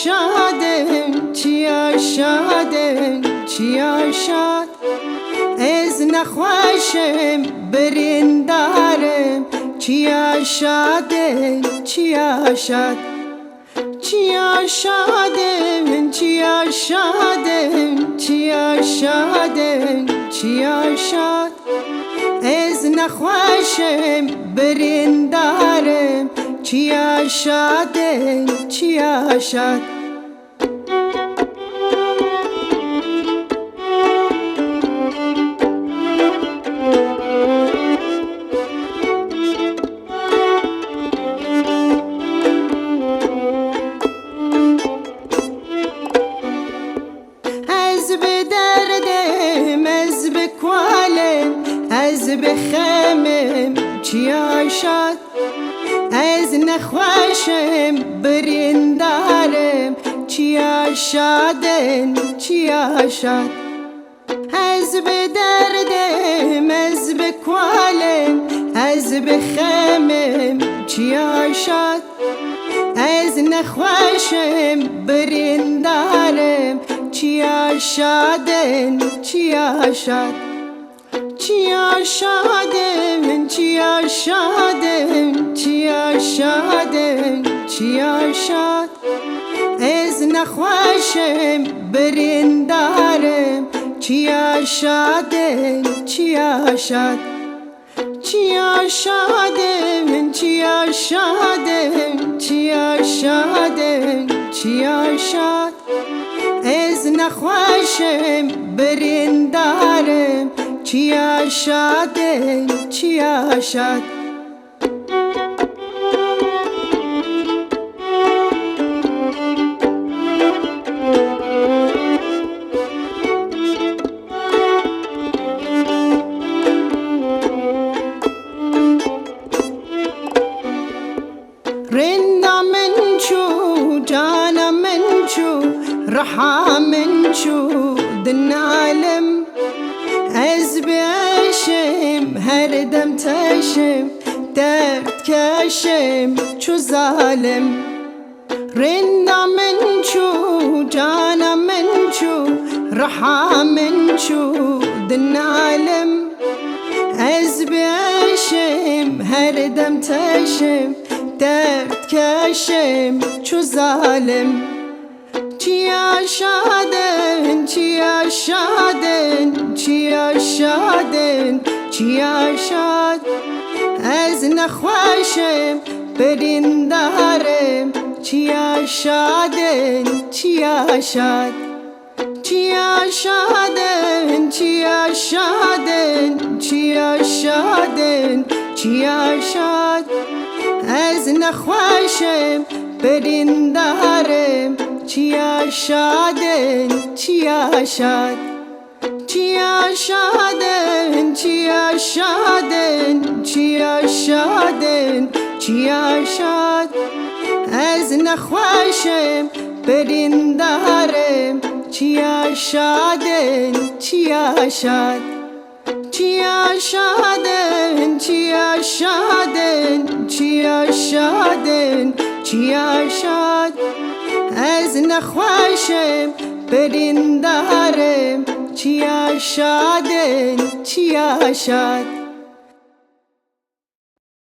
شادن چیا شادن چیا شاد از نخواشم بریندارم چیا شادن چیا شاد چیا شادن چیا شادن چیا شادن چیا شاد از نخواشم بریندارم چیا شادن چیا شاد از بخمم چیا شد از نخواشم بریندارم چیا شادن چیا شد از بدردم از بکوالم از بخمم چیا شد از نخواشم بریندارم چیا شادن چیا شد چیا شادن چیا شادن چیا شادن چیا شاد از نخواشم بریندارم چیا شادن چیا شاد چیا شادن چیا شادن چیا شادن چیا شاد از نخواشم بریندارم چیا شادن چیا شاد رندا من شو جانا من شو رحا من شو دن عالم از بیشم هر دم تشم درد کشم چو ظالم رندا من شو جانا من شو رحا من شو دن عالم از بیشم هر دم تشم درد کشم چو ظالم چیا شادن چیا شادن چیا شادن چیا شاد از نخواشم بریندارم چیا شادن چیا شاد چیا شادن چیا شادن چیا شادن چیا شاد از نخواشم بریندارم چیا شادن چیا شاد چیا شادن چیا شادن چیا شادن چیا شاد از نخواشم بریندارم چیا شادن چیا شاد چیا شادن چیا شادن چیا شادن چیا شاد از نخواشم بریندارم چیا شادن چیا شاد